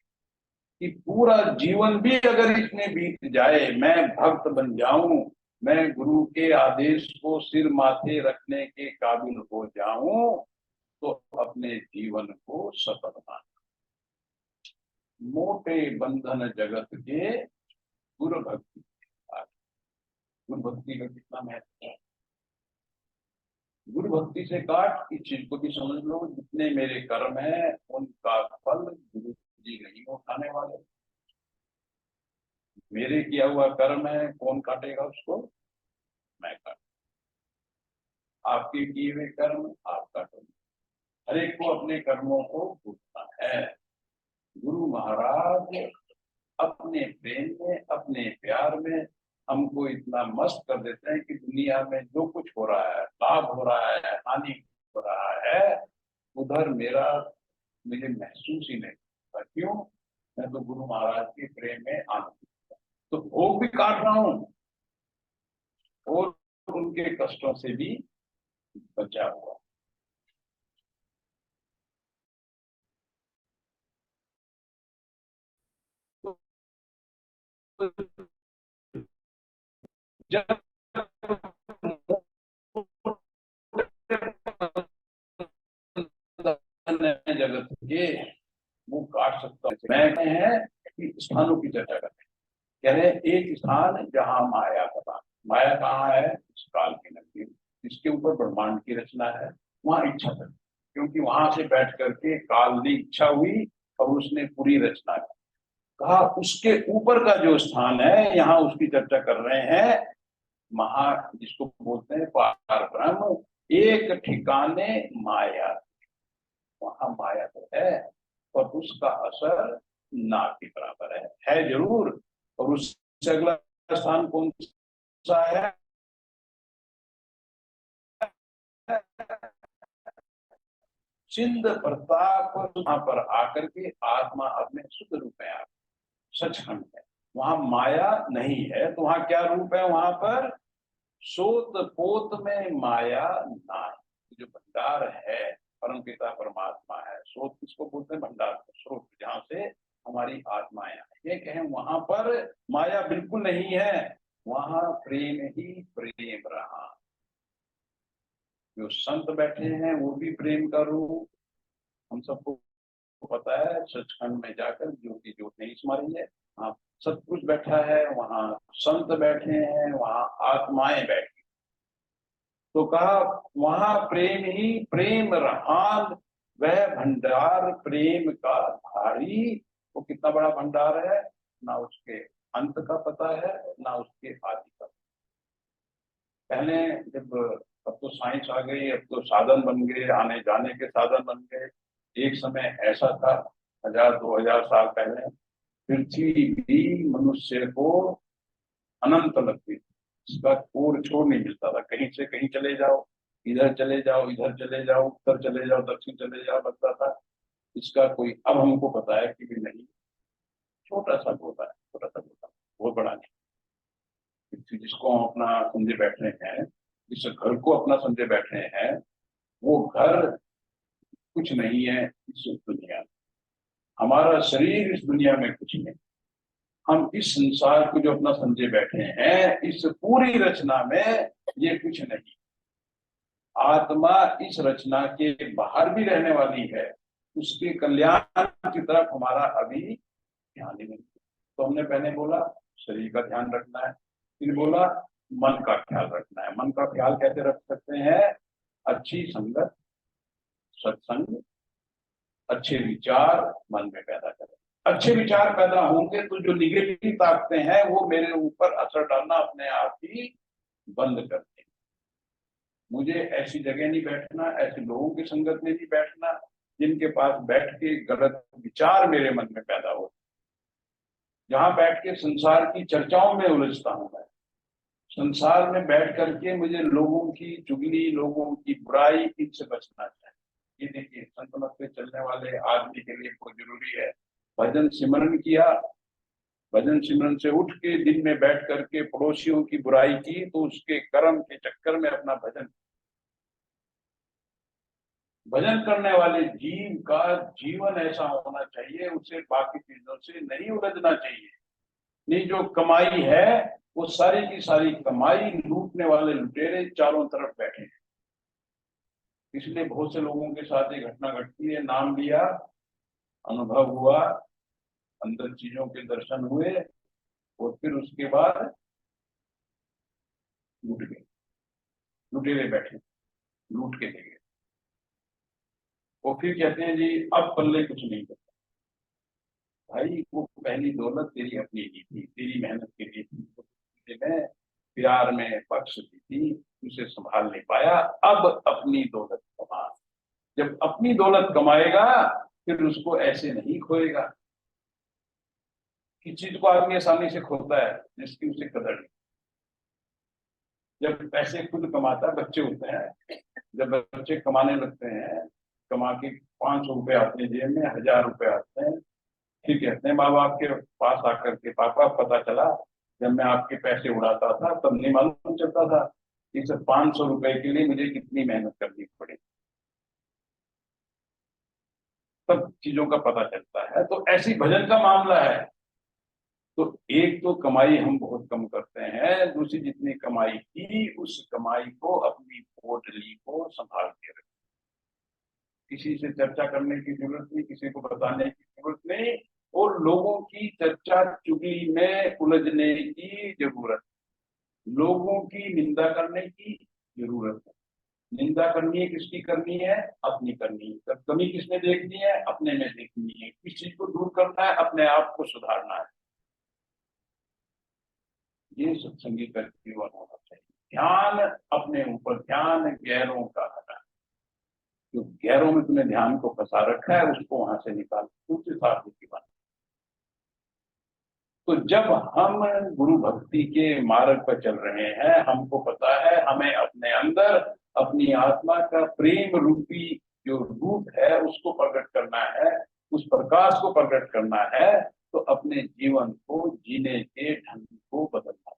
कि पूरा जीवन भी अगर इसमें बीत जाए, मैं भक्त बन जाऊं, मैं गुरु के आदेश को सिर माथे रखने के काबिल हो जाऊं, तो अपने जीवन को सफल मान। मोटे बंधन जगत के गुरु भक्ति, गुरु भक्ति का कितना महत्व है। गुरु भक्ति से काट, इस चीज को भी समझ लो, जितने मेरे कर्म है उनका फल गुरु जी नहीं उठाने वाले। मेरे किया हुआ कर्म है, कौन काटेगा उसको? मैं काट। आपके किए हुए कर्म आप काटोगे। हर एक को अपने कर्मों को भूलना है। गुरु महाराज अपने प्रेम में, अपने प्यार में हमको इतना मस्त कर देते हैं कि दुनिया में जो कुछ हो रहा है, लाभ हो रहा है, हानि हो रहा है, उधर मेरा मुझे महसूस ही नहीं होता। क्यों? मैं तो गुरु महाराज के प्रेम में आनंद, तो भोग भी काट रहा हूँ और उनके कष्टों से भी बचा हुआ। जब जगत के वो काट सकता हूँ। मैं है कि स्थानों की चर्चा करते कह रहे हैं, एक स्थान जहां माया का, माया कहाँ है? इस काल की नगरी, जिसके ऊपर ब्रह्मांड की रचना है, वहां इच्छा कर, क्योंकि वहां से बैठ करके काल ने इच्छा हुई और उसने पूरी रचना की। कहा उसके ऊपर का जो स्थान है, यहाँ उसकी चर्चा कर रहे हैं। महा, जिसको बोलते हैं पार ब्रह्म, एक ठिकाने माया, वहां माया तो है और उसका असर ना के बराबर है जरूर। और उससे अगला स्थान कौन सा है? सिंध प्रताप, वहां पर आकर के आत्मा अपने शुद्ध रूप में आ, सचखंड है, वहां माया नहीं है। तो वहां क्या रूप है? वहां पर सोत पोत में माया नाय, जो भंडार है, परम पिता परमात्मा है। स्रोत किसको बोलते हैं? भंडार को, स्रोत जहाँ से हमारी आत्माएं ये कहें, वहां पर माया बिल्कुल नहीं है, वहां प्रेम ही प्रेम रहा। जो संत बैठे हैं वो भी प्रेम का रूप, हम सबको पता है। सचखंड में जाकर ज्योति ज्योत नहीं स्मा रही है, वहाँ सतपुरुष बैठा है, वहाँ संत बैठे हैं, वहाँ आत्माएं बैठी। तो कहा वहां प्रेम ही प्रेम रहान, वह भंडार प्रेम का धारी। वो कितना बड़ा भंडार है, ना उसके अंत का पता है ना उसके आदि का। पहले जब, अब तो साइंस आ गई, अब तो साधन बन गए, आने जाने के साधन बन गए। एक समय ऐसा था, 1000-2000 साल पहले, पृथ्वी भी मनुष्य को अनंत लगती थी। इसका कोर छोर नहीं मिलता था, कहीं से कहीं चले जाओ, इधर चले जाओ, इधर चले जाओ, उत्तर चले जाओ, दक्षिण चले जाओ, लगता था इसका कोई। अब हमको पता है कि भी नहीं, छोटा सा होता है, छोटा सा होता है, बहुत बड़ा नहीं। पृथ्वी जिसको हम अपना समझे बैठे हैं, जिस घर को अपना समझे बैठे हैं, वो घर कुछ नहीं है इस दुनिया में। हमारा शरीर इस दुनिया में कुछ नहीं। हम इस संसार को जो अपना समझे बैठे हैं, इस पूरी रचना में ये कुछ नहीं। आत्मा इस रचना के बाहर भी रहने वाली है, उसके कल्याण की तरफ हमारा अभी ध्यान ही नहीं। तो हमने पहले बोला शरीर का ध्यान रखना है, फिर बोला मन का ख्याल रखना है। मन का ख्याल कैसे रख सकते हैं? अच्छी संगत, सत्संग, अच्छे विचार मन में पैदा करें। अच्छे विचार पैदा होंगे तो जो निगेटिव ताकतें हैं वो मेरे ऊपर असर डालना अपने आप ही बंद कर देंगे। मुझे ऐसी जगह नहीं बैठना, ऐसे लोगों की संगत में नहीं बैठना जिनके पास बैठ के गलत विचार मेरे मन में पैदा हो। जहां बैठ के संसार की चर्चाओं में उलझता हूं मैं, संसार में बैठ करके मुझे लोगों की चुगली, लोगों की बुराई, इनसे बचना चाहिए। ये देखिए, संत मत पे चलने वाले आदमी के लिए बहुत जरूरी है भजन सिमरन किया। भजन सिमरन से उठ के दिन में बैठ करके पड़ोसियों की बुराई की, तो उसके कर्म के चक्कर में अपना भजन। भजन करने वाले जीव का जीवन ऐसा होना चाहिए, उसे बाकी चीजों से नहीं उलझना चाहिए। नहीं, जो कमाई है वो सारी की सारी कमाई लूटने वाले लुटेरे चारों तरफ बैठे हैं। इसलिए बहुत से लोगों के साथ ये घटना घटती है, नाम लिया, अनुभव हुआ, अंदर चीजों के दर्शन हुए और फिर उसके बाद लूट गए, लुटेरे बैठे, लूट के ले गए। वो फिर कहते हैं जी अब पल्ले कुछ नहीं करता। भाई वो पहली दौलत तेरी अपनी ही थी, तेरी मेहनत के लिए थी, मैं प्यार में बख्श दी थी, उसे संभाल नहीं पाया। अब अपनी दौलत कमा। जब अपनी दौलत कमाएगा फिर उसको ऐसे नहीं खोएगा। किस चीज को आदमी आसानी से खोता है? जिसकी उसे कदर नहीं। जब पैसे खुद कमाता है, बच्चे होते हैं, जब बच्चे कमाने लगते हैं, कमा के 500 रुपए आते हैं जेब में, 1000 रुपए आते हैं, फिर कहते हैं माँ बाप के पास आकर के, पापा पता चला जब मैं आपके पैसे उड़ाता था तब नहीं मालूम चलता था इस 500 रुपए के लिए मुझे कितनी मेहनत करनी पड़ी। सब चीजों का पता चलता है। तो ऐसी भजन का मामला है। तो एक तो कमाई हम बहुत कम करते हैं, दूसरी जितनी कमाई की उस कमाई को, अपनी पोटली को संभाल के रखें। किसी से चर्चा करने की जरूरत नहीं, किसी को बताने की जरूरत नहीं, और लोगों की चर्चा चुगली में उलझने की जरूरत, लोगों की निंदा करने की जरूरत है। निंदा करनी है किसकी करनी है? अपनी करनी है। कमी किसने देखनी है? अपने में देखनी है। किस चीज को दूर करना है? अपने आप को सुधारना है। ये सत्संगी का जीवन होना चाहिए। ध्यान अपने ऊपर, ध्यान गैरों का है। जो गैरों में तुमने ध्यान को फंसा रखा है उसको वहां से निकाल, दूसरे साधु की बात। तो जब हम गुरु भक्ति के मार्ग पर चल रहे हैं, हमको पता है हमें अपने अंदर अपनी आत्मा का प्रेम रूपी जो रूप है उसको प्रकट करना है, उस प्रकाश को प्रकट करना है, तो अपने जीवन को जीने के ढंग को बदलना